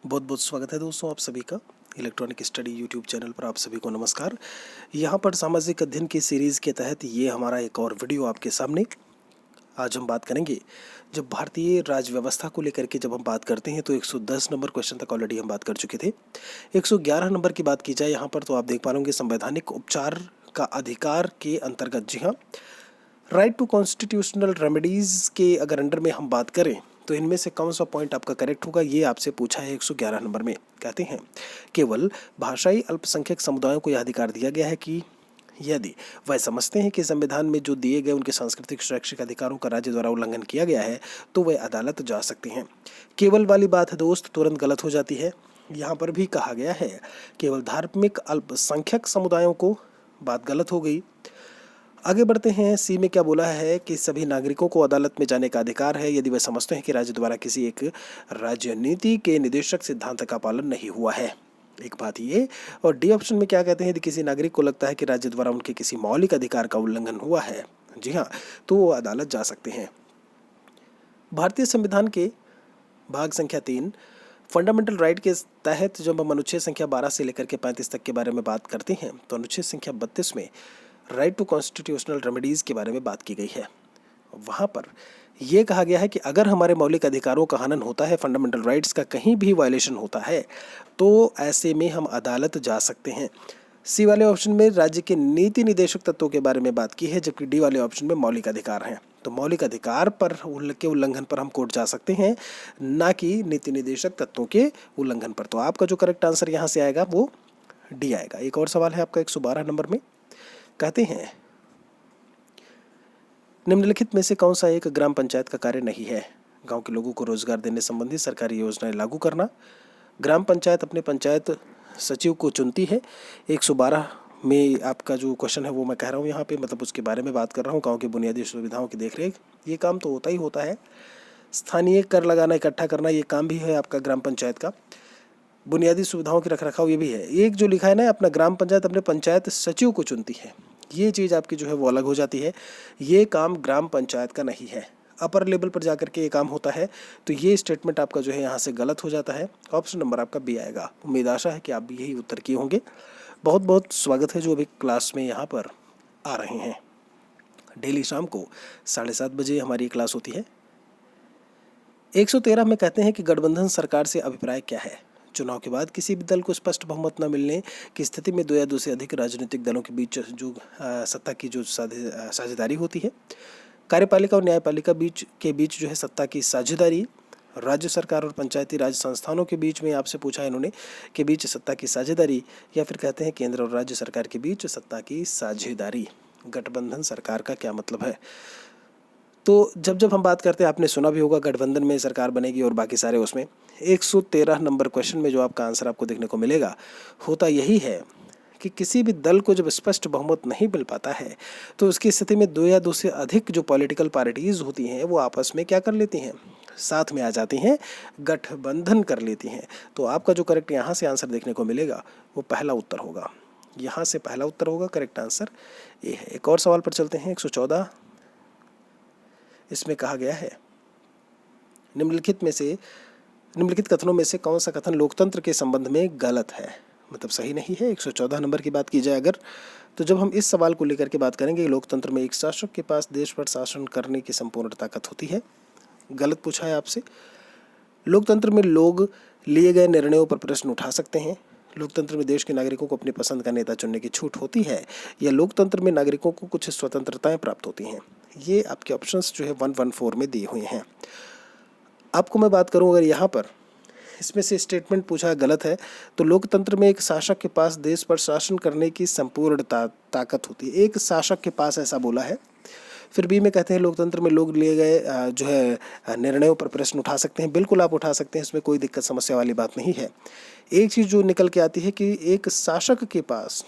बहुत बहुत स्वागत है दोस्तों आप सभी का इलेक्ट्रॉनिक स्टडी यूट्यूब चैनल पर। आप सभी को नमस्कार। यहाँ पर सामाजिक अध्ययन की सीरीज़ के तहत ये हमारा एक और वीडियो आपके सामने। आज हम बात करेंगे, जब भारतीय राज्य व्यवस्था को लेकर के जब हम बात करते हैं तो 110 नंबर क्वेश्चन तक ऑलरेडी हम बात कर चुके थे। 111 नंबर की बात की जाए यहाँ पर तो आप देख पा रहे संवैधानिक उपचार का अधिकार के अंतर्गत, जी हाँ, राइट टू कॉन्स्टिट्यूशनल रेमेडीज़ के अगर अंडर में हम बात करें तो इनमें से कौन सा पॉइंट आपका करेक्ट होगा, ये आपसे पूछा है 111 नंबर में। कहते हैं केवल भाषाई अल्पसंख्यक समुदायों को यह अधिकार दिया गया है कि यदि वह समझते हैं कि संविधान में जो दिए गए उनके सांस्कृतिक शैक्षिक अधिकारों का राज्य द्वारा उल्लंघन किया गया है तो वह अदालत जा सकते हैं। केवल वाली बात है दोस्त, तुरंत गलत हो जाती है। यहाँ पर भी कहा गया है केवल धार्मिक अल्पसंख्यक समुदायों को, बात गलत हो गई। आगे बढ़ते हैं। सी में क्या बोला है कि सभी नागरिकों को अदालत में जाने का अधिकार है यदि वे समझते हैं कि राज्य द्वारा किसी एक राजनीति के निदेशक सिद्धांत का पालन नहीं हुआ है। एक बात ये। और डी ऑप्शन में क्या कहते हैं, यदि किसी नागरिक को लगता है कि राज्य द्वारा उनके किसी मौलिक अधिकार का उल्लंघन हुआ है, जी हाँ, तो वो अदालत जा सकते हैं। भारतीय संविधान के भाग संख्या 3 फंडामेंटल राइट के तहत जब हम अनुच्छेद संख्या 12 से लेकर के 35 तक के बारे में बात करते हैं तो अनुच्छेद संख्या 32 में राइट टू कॉन्स्टिट्यूशनल रेमेडीज़ के बारे में बात की गई है। वहाँ पर यह कहा गया है कि अगर हमारे मौलिक अधिकारों का हनन होता है, फंडामेंटल राइट्स का कहीं भी वायलेशन होता है, तो ऐसे में हम अदालत जा सकते हैं। सी वाले ऑप्शन में राज्य के नीति निदेशक तत्वों के बारे में बात की है, जबकि डी वाले ऑप्शन में मौलिक अधिकार हैं। तो मौलिक अधिकार पर के उल्लंघन पर हम कोर्ट जा सकते हैं, ना कि नीति निदेशक तत्वों के उल्लंघन पर। तो आपका जो करेक्ट आंसर यहाँ से आएगा वो डी आएगा। एक और सवाल है आपका 112 नंबर में। कहते हैं निम्नलिखित में से कौन सा एक ग्राम पंचायत का कार्य नहीं है? गांव के लोगों को रोजगार देने संबंधी सरकारी योजनाएं लागू करना। ग्राम पंचायत अपने पंचायत सचिव को चुनती है। 112 में आपका जो क्वेश्चन है वो मैं कह रहा हूँ यहाँ पे, मतलब उसके बारे में बात कर रहा हूँ। गांव की बुनियादी सुविधाओं की देखरेख, ये काम तो होता ही होता है। स्थानीय कर लगाना, इकट्ठा करना, ये काम भी है आपका ग्राम पंचायत का। बुनियादी सुविधाओं की रखरखाव ये भी है। एक जो लिखा है ना, अपना ग्राम पंचायत अपने पंचायत सचिव को चुनती है, ये चीज़ आपकी जो है वो अलग हो जाती है। ये काम ग्राम पंचायत का नहीं है, अपर लेवल पर जाकर के ये काम होता है। तो ये स्टेटमेंट आपका जो है यहाँ से गलत हो जाता है। ऑप्शन नंबर आपका बी आएगा। उम्मीद आशा है कि आप भी यही उत्तर किए होंगे। बहुत बहुत स्वागत है जो अभी क्लास में यहाँ पर आ रहे हैं। डेली शाम को 7:30 बजे हमारी क्लास होती है। 113 में कहते हैं कि गठबंधन सरकार से अभिप्राय क्या है? चुनाव के बाद किसी भी दल को स्पष्ट बहुमत न मिलने की स्थिति में दो या दो से अधिक राजनीतिक दलों के बीच जो सत्ता की जो साझेदारी होती है। कार्यपालिका और न्यायपालिका के बीच जो है सत्ता की साझेदारी। राज्य सरकार और पंचायती राज संस्थानों के बीच में आपसे पूछा है इन्होंने के बीच सत्ता की साझेदारी, या फिर कहते हैं केंद्र और राज्य सरकार के बीच सत्ता की साझेदारी। गठबंधन सरकार का क्या मतलब है? तो जब हम बात करते हैं, आपने सुना भी होगा गठबंधन में सरकार बनेगी और बाकी सारे उसमें। 113 नंबर क्वेश्चन में जो आपका आंसर आपको देखने को मिलेगा, होता यही है कि किसी भी दल को जब स्पष्ट बहुमत नहीं मिल पाता है तो उसकी स्थिति में दो या दो से अधिक जो पॉलिटिकल पार्टीज होती हैं वो आपस में क्या कर लेती हैं, साथ में आ जाती हैं, गठबंधन कर लेती हैं। तो आपका जो करेक्ट यहाँ से आंसर देखने को मिलेगा वो पहला उत्तर होगा। यहाँ से पहला उत्तर होगा, करेक्ट आंसर ये है। एक और सवाल पर चलते हैं। 114 इसमें कहा गया है निम्नलिखित कथनों में से कौन सा कथन लोकतंत्र के संबंध में गलत है, मतलब सही नहीं है। 114 नंबर की बात की जाए अगर, तो जब हम इस सवाल को लेकर के बात करेंगे, लोकतंत्र में एक शासक के पास देश पर शासन करने की संपूर्ण ताकत होती है, गलत पूछा है आपसे। लोकतंत्र में लोग लिए गए निर्णयों पर प्रश्न उठा सकते हैं। लोकतंत्र में देश के नागरिकों को अपनी पसंद का नेता चुनने की छूट होती है, या लोकतंत्र में नागरिकों को कुछ स्वतंत्रताएं प्राप्त होती हैं। ये आपके ऑप्शंस जो है 114 में दिए हुए हैं। आपको मैं बात करूं, अगर यहाँ पर इसमें से स्टेटमेंट पूछा गलत है तो लोकतंत्र में एक शासक के पास देश पर शासन करने की संपूर्ण ताकत होती है। एक शासक के पास ऐसा बोला है। फिर बी में कहते हैं लोकतंत्र में लोग लिए गए जो है निर्णयों पर प्रश्न उठा सकते हैं। बिल्कुल आप उठा सकते हैं, इसमें कोई दिक्कत समस्या वाली बात नहीं है। एक चीज़ जो निकल के आती है कि एक शासक के पास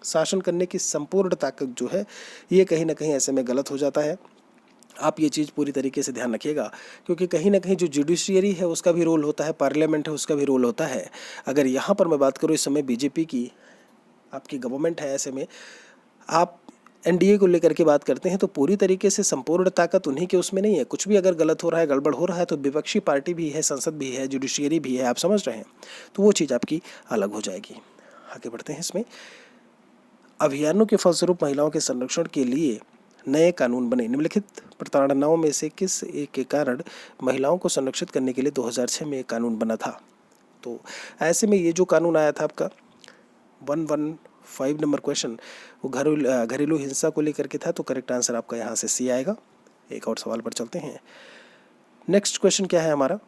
शासन करने की संपूर्ण ताकत जो है, ये कहीं ना कहीं ऐसे में गलत हो जाता है। आप ये चीज़ पूरी तरीके से ध्यान रखिएगा, क्योंकि कहीं ना कहीं जो जुडिशियरी है उसका भी रोल होता है, पार्लियामेंट है उसका भी रोल होता है। अगर यहाँ पर मैं बात करूँ, इस समय बीजेपी की आपकी गवर्नमेंट है, ऐसे में आप एनडीए को लेकर के बात करते हैं तो पूरी तरीके से संपूर्ण ताकत उन्हीं के उसमें नहीं है। कुछ भी अगर गलत हो रहा है, गड़बड़ हो रहा है, तो विपक्षी पार्टी भी है, संसद भी है, जुडिशियरी भी है, आप समझ रहे हैं, तो वो चीज़ आपकी अलग हो जाएगी। आगे बढ़ते हैं। इसमें अभियानों के फलस्वरूप महिलाओं के संरक्षण के लिए नए कानून बने। निम्नलिखित प्रताड़नाओं में से किस एक के कारण महिलाओं को संरक्षित करने के लिए 2006 में एक कानून बना था? तो ऐसे में ये जो कानून आया था आपका 115 नंबर क्वेश्चन, वो घरेलू हिंसा को लेकर के था। तो करेक्ट आंसर आपका यहाँ से सी आएगा। एक और सवाल पर चलते हैं। नेक्स्ट क्वेश्चन क्या है हमारा?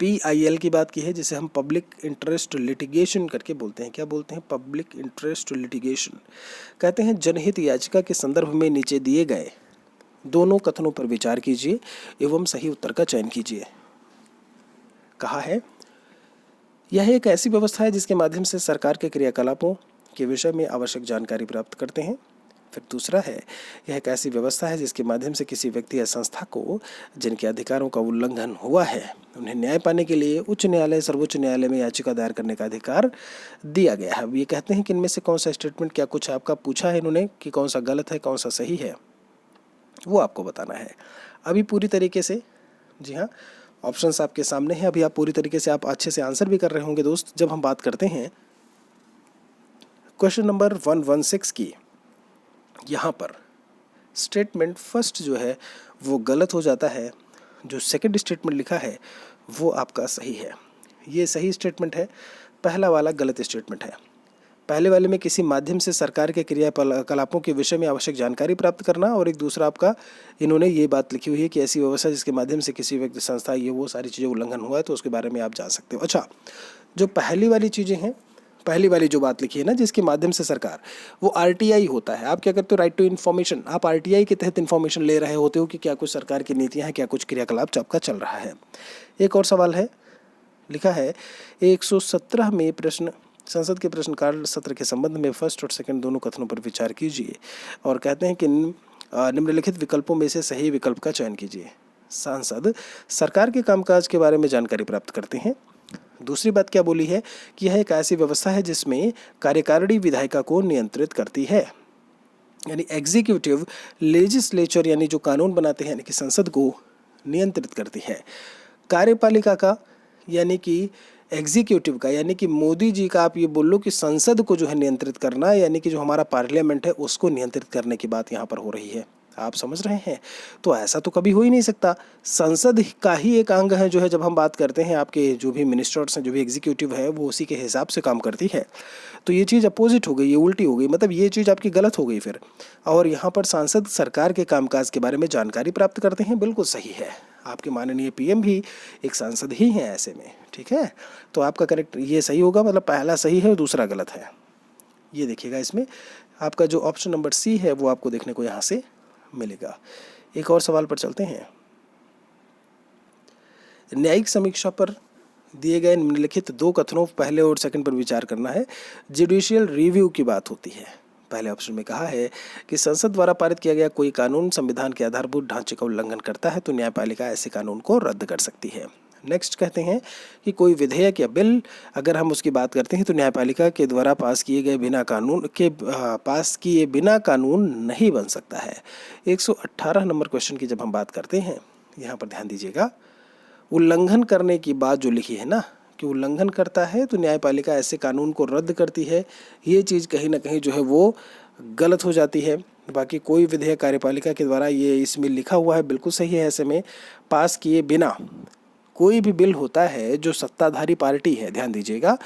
PIL की बात की है, जिसे हम पब्लिक इंटरेस्ट लिटिगेशन करके बोलते हैं। क्या बोलते हैं? Public interest litigation. कहते हैं जनहित याचिका के संदर्भ में नीचे दिए गए दोनों कथनों पर विचार कीजिए एवं सही उत्तर का चयन कीजिए। कहा है यह एक ऐसी व्यवस्था है जिसके माध्यम से सरकार के क्रियाकलापों के विषय में आवश्यक जानकारी प्राप्त करते हैं। फिर दूसरा है, यह एक ऐसी व्यवस्था है जिसके माध्यम से किसी व्यक्ति या संस्था को जिनके अधिकारों का उल्लंघन हुआ है उन्हें न्याय पाने के लिए उच्च न्यायालय, सर्वोच्च न्यायालय में याचिका दायर करने का अधिकार दिया गया है। अब ये कहते हैं कि इनमें से कौन सा स्टेटमेंट, क्या कुछ आपका पूछा है इन्होंने कि कौन सा गलत है, कौन सा सही है, वो आपको बताना है। अभी पूरी तरीके से, जी हाँ, ऑप्शंस आपके सामने हैं। अभी आप पूरी तरीके से आप अच्छे से आंसर भी कर रहे होंगे दोस्त। जब हम बात करते हैं क्वेश्चन नंबर 116 की, यहाँ पर स्टेटमेंट फर्स्ट जो है वो गलत हो जाता है, जो सेकंड स्टेटमेंट लिखा है वो आपका सही है। ये सही स्टेटमेंट है, पहला वाला गलत स्टेटमेंट है। पहले वाले में किसी माध्यम से सरकार के क्रियाकलापों के विषय में आवश्यक जानकारी प्राप्त करना, और एक दूसरा आपका इन्होंने ये बात लिखी हुई है कि ऐसी व्यवस्था जिसके माध्यम से किसी व्यक्ति, संस्था, ये वो सारी चीज़ें उल्लंघन हुआ है तो उसके बारे में आप जान सकते हो। अच्छा, जो पहली वाली चीज़ें हैं, पहली वाली जो बात लिखी है ना, जिसके माध्यम से सरकार, वो RTI होता है। आप क्या करते हो? Right to information. आप RTI के तहत इन्फॉर्मेशन ले रहे होते हो कि क्या कुछ सरकार की नीतियाँ हैं, क्या कुछ क्रियाकलाप आपका चल रहा है। एक और सवाल है, लिखा है 117 में प्रश्न, संसद के प्रश्नकाल सत्र के संबंध में फर्स्ट और सेकंड दोनों कथनों पर विचार कीजिए, और कहते हैं कि निम्नलिखित विकल्पों में से सही विकल्प का चयन कीजिए। सांसद सरकार के कामकाज के बारे में जानकारी प्राप्त करते हैं। दूसरी बात क्या बोली है कि यह एक ऐसी व्यवस्था है जिसमें कार्यकारिणी विधायिका को नियंत्रित करती है, यानी एग्जीक्यूटिव लेजिस्लेचर, यानी जो कानून बनाते हैं, यानी कि संसद को नियंत्रित करती है। कार्यपालिका का, यानी कि एग्जीक्यूटिव का, यानी कि मोदी जी का, आप ये बोल लो कि संसद को जो है नियंत्रित करना, यानी कि जो हमारा पार्लियामेंट है उसको नियंत्रित करने की बात यहाँ पर हो रही है। आप समझ रहे हैं? तो ऐसा तो कभी हो ही नहीं सकता। संसद का ही एक अंग है जो है, जब हम बात करते हैं आपके जो भी मिनिस्टर्स हैं, जो भी एग्जीक्यूटिव है, वो उसी के हिसाब से काम करती है। तो ये चीज़ अपोजिट हो गई, ये उल्टी हो गई, मतलब ये चीज़ आपकी गलत हो गई फिर। और यहाँ पर सांसद सरकार के कामकाज के बारे में जानकारी प्राप्त करते हैं, बिल्कुल सही है। आपके माननीय PM भी एक सांसद ही हैं ऐसे में, ठीक है। तो आपका करेक्ट ये सही होगा, मतलब पहला सही है और दूसरा गलत है। ये देखिएगा, इसमें आपका जो ऑप्शन नंबर C है वो आपको देखने को यहाँ से मिलेगा। एक और सवाल पर चलते हैं। न्यायिक समीक्षा पर दिए गए निम्नलिखित दो कथनों, पहले और सेकंड पर विचार करना है। जुडिशियल रिव्यू की बात होती है। पहले ऑप्शन में कहा है कि संसद द्वारा पारित किया गया कोई कानून संविधान के आधारभूत ढांचे का उल्लंघन करता है तो न्यायपालिका ऐसे कानून को रद्द कर सकती है। नेक्स्ट कहते हैं कि कोई विधेयक या बिल, अगर हम उसकी बात करते हैं तो न्यायपालिका के द्वारा पास किए बिना कानून नहीं बन सकता है। 118 नंबर क्वेश्चन की जब हम बात करते हैं, यहाँ पर ध्यान दीजिएगा, उल्लंघन करने की बात जो लिखी है ना, कि उल्लंघन करता है तो न्यायपालिका ऐसे कानून को रद्द करती है, ये चीज़ कहीं ना कहीं जो है वो गलत हो जाती है। बाकी कोई विधेयक कार्यपालिका के द्वारा, ये इसमें लिखा हुआ है, बिल्कुल सही है। ऐसे में पास किए बिना कोई भी बिल होता है जो सत्ताधारी पार्टी है, ध्यान दीजिएगा,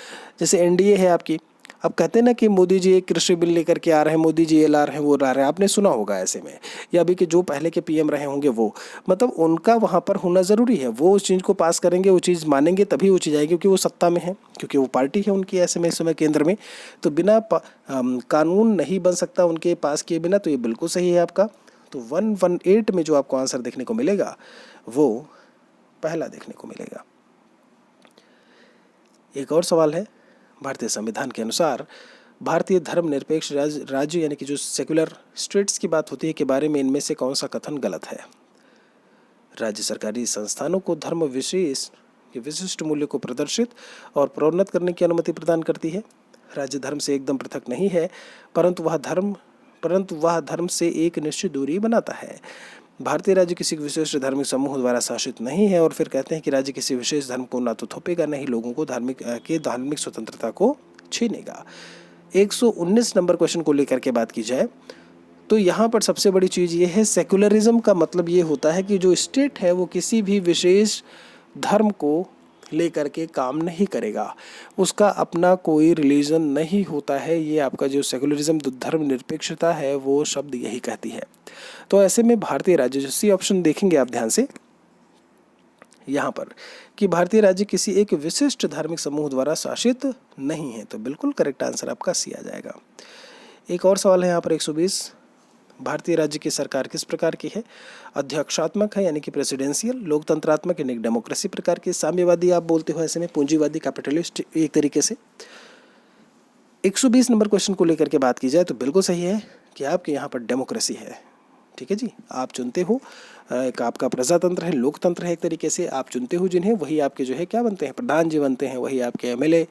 जैसे NDA है आपकी, अब कहते हैं ना कि मोदी जी एक कृषि बिल लेकर के आ रहे हैं, मोदी जी ये ला रहे हैं, वो ला रहे हैं, आपने सुना होगा ऐसे में, या अभी के जो पहले के PM रहे होंगे वो, मतलब उनका वहाँ पर होना ज़रूरी है। वो उस चीज़ को पास करेंगे, वो चीज़ मानेंगे, तभी वो चीज़ आएगी, क्योंकि वो सत्ता में है, क्योंकि वो पार्टी है उनकी ऐसे में इस समय केंद्र में। तो बिना कानून नहीं बन सकता उनके पास किए बिना, तो ये बिल्कुल सही है आपका। तो 118 में जो आपको आंसर देखने को मिलेगा वो पहला देखने को मिलेगा। एक और सवाल है, भारतीय संविधान के अनुसार भारतीय धर्मनिरपेक्ष राज्य यानी कि जो सेक्युलर स्टेट्स की बात होती है के बारे में इनमें से कौन सा कथन गलत है? राज्य सरकारी संस्थानों को धर्म विशेष के विशिष्ट मूल्य को प्रदर्शित और प्रोन्नत करने की अनुमति प्रदान करती है। राज्य धर्म से एकदम पृथक नहीं है, परंतु वह धर्म परंतु वह धर्म से एक निश्चित दूरी बनाता है। भारतीय राज्य किसी विशेष धार्मिक समूह द्वारा शासित नहीं है। और फिर कहते हैं कि राज्य किसी विशेष धर्म को ना तो थोपेगा, नहीं लोगों को धार्मिक स्वतंत्रता को छीनेगा। 119 नंबर क्वेश्चन को लेकर के बात की जाए तो यहाँ पर सबसे बड़ी चीज़ ये है, सेकुलरिज्म का मतलब ये होता है कि जो स्टेट है वो किसी भी विशेष धर्म को लेकर के काम नहीं करेगा, उसका अपना कोई रिलीजन नहीं होता है। ये आपका जो सेकुलरिज्म, धर्मनिरपेक्षता है, वो शब्द यही कहती है। तो ऐसे में भारतीय राज्य, जो सी ऑप्शन देखेंगे आप ध्यान से यहाँ पर कि भारतीय राज्य किसी एक विशिष्ट धार्मिक समूह द्वारा शासित नहीं है, तो बिल्कुल करेक्ट आंसर आपका सी आ जाएगा। एक और सवाल है यहाँ पर 120, भारतीय राज्य की सरकार किस प्रकार की है? अध्यक्षात्मक है यानी कि प्रेसिडेंशियल, लोकतंत्रात्मक यानी कि डेमोक्रेसी प्रकार की, साम्यवादी आप बोलते हो ऐसे में, पूंजीवादी कैपिटलिस्ट एक तरीके से। 120 नंबर क्वेश्चन को लेकर के बात की जाए तो बिल्कुल सही है कि आपके यहाँ पर डेमोक्रेसी है। ठीक है जी, आप चुनते हो, एक आपका प्रजातंत्र है, लोकतंत्र है एक तरीके से। आप चुनते हो जिन्हें, वही आपके जो है क्या बनते हैं, प्रधान जी बनते हैं, वही आपके एमएलए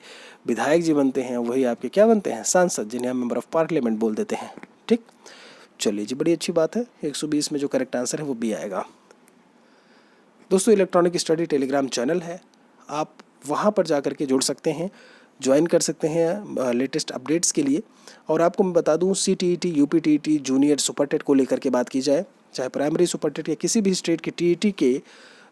विधायक जी बनते हैं, वही आपके क्या बनते हैं, सांसद, जिन्हें हम मेंबर ऑफ पार्लियामेंट बोल देते हैं। ठीक, चलिए जी, बड़ी अच्छी बात है। 120 में जो करेक्ट आंसर है वो बी आएगा। दोस्तों, इलेक्ट्रॉनिक स्टडी टेलीग्राम चैनल है, आप वहाँ पर जा कर के जुड़ सकते हैं, ज्वाइन कर सकते हैं लेटेस्ट अपडेट्स के लिए। और आपको मैं बता दूं, CTET, UPTET, junior super TET को लेकर के बात की जाए, चाहे प्राइमरी सुपर टेट या किसी भी स्टेट की TET के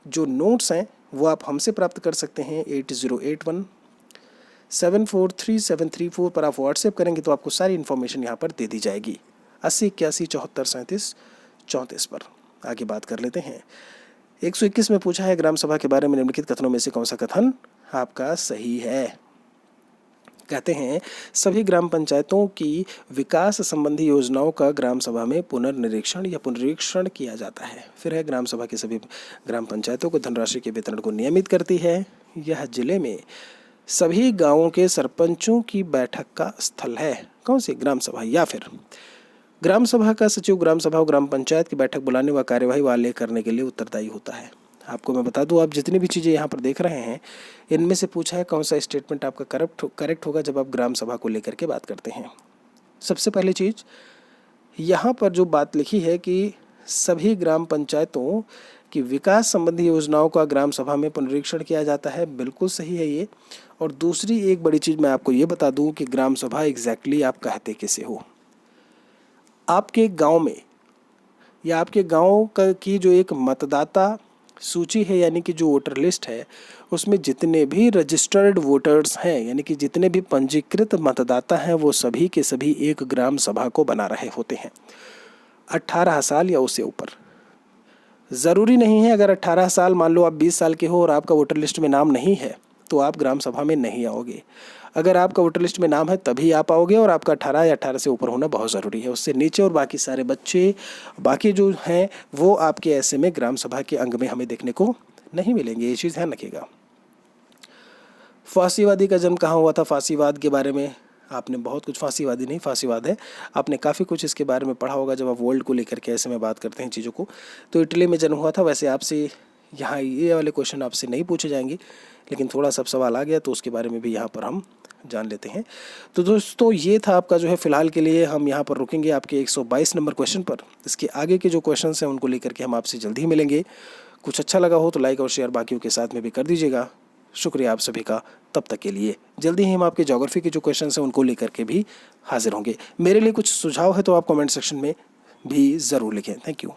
जो नोट्स हैं वो आप हमसे प्राप्त कर सकते हैं। 8081743734 पर आप व्हाट्सएप करेंगे तो आपको सारी इन्फॉर्मेशन यहाँ पर दे दी जाएगी। 8081743734 पर आगे बात कर लेते हैं। 121 में पूछा है, ग्राम सभा के बारे में निम्नलिखित कथनों में से कौन सा कथन आपका सही है? कहते हैं, सभी ग्राम पंचायतों की विकास संबंधी योजनाओं का ग्राम सभा में पुनर्निरीक्षण या पुनरीक्षण किया जाता है। फिर है, ग्राम सभा की सभी ग्राम पंचायतों को धनराशि के वितरण को नियमित करती है। यह जिले में सभी गांवों के सरपंचों की बैठक का स्थल है। कौन सी? ग्राम सभा। या फिर ग्राम सभा का सचिव ग्राम सभा और ग्राम पंचायत की बैठक बुलाने व कार्यवाही वाले करने के लिए उत्तरदायी होता है। आपको मैं बता दूं, आप जितनी भी चीज़ें यहाँ पर देख रहे हैं, इनमें से पूछा है कौन सा स्टेटमेंट आपका करेक्ट होगा जब आप ग्राम सभा को लेकर के बात करते हैं। सबसे पहली चीज़ यहाँ पर जो बात लिखी है कि सभी ग्राम पंचायतों की विकास संबंधी योजनाओं का ग्राम सभा में पुनरीक्षण किया जाता है, बिल्कुल सही है ये। और दूसरी एक बड़ी चीज़ मैं आपको ये बता दूँ कि ग्राम सभा एग्जैक्टली आप कहते किसे हो। आपके गाँव में या आपके गाँव की जो एक मतदाता सूची है, यानी कि जो वोटर लिस्ट है, उसमें जितने भी रजिस्टर्ड वोटर्स हैं, यानी कि जितने भी पंजीकृत मतदाता हैं, वो सभी के सभी एक ग्राम सभा को बना रहे होते हैं। 18 साल या उससे ऊपर। ज़रूरी नहीं है अगर 18 साल, मान लो आप 20 साल के हो और आपका वोटर लिस्ट में नाम नहीं है तो आप ग्राम सभा में नहीं आओगे। अगर आपका वोटर लिस्ट में नाम है तभी आप आओगे, और आपका 18 या 18 से ऊपर होना बहुत ज़रूरी है। उससे नीचे और बाकी सारे बच्चे, बाकी जो हैं, वो आपके ऐसे में ग्राम सभा के अंग में हमें देखने को नहीं मिलेंगे। ये चीज़ ध्यान रखिएगा। फांसीवादी का जन्म कहाँ हुआ था? फांसीवाद के बारे में आपने बहुत कुछ, फांसीवादी नहीं, फांसीवाद है, आपने काफ़ी कुछ इसके बारे में पढ़ा होगा जब आप वर्ल्ड को लेकर के ऐसे में बात करते हैं चीज़ों को। तो इटली में जन्म हुआ था। वैसे आपसे यहाँ ये वाले क्वेश्चन आपसे नहीं पूछे जाएंगे, लेकिन थोड़ा सा सवाल आ गया तो उसके बारे में भी यहाँ पर हम जान लेते हैं। तो दोस्तों, ये था आपका जो है, फ़िलहाल के लिए हम यहाँ पर रुकेंगे आपके 122 नंबर क्वेश्चन पर। इसके आगे के जो क्वेश्चन हैं उनको लेकर के हम आपसे जल्दी ही मिलेंगे। कुछ अच्छा लगा हो तो लाइक और शेयर बाकियों के साथ में भी कर दीजिएगा। शुक्रिया आप सभी का। तब तक के लिए जल्दी ही हम आपके ज्योग्राफी के जो क्वेश्चन हैं उनको लेकर के भी हाजिर होंगे। मेरे लिए कुछ सुझाव है तो आप कमेंट सेक्शन में भी ज़रूर लिखें। Thank you.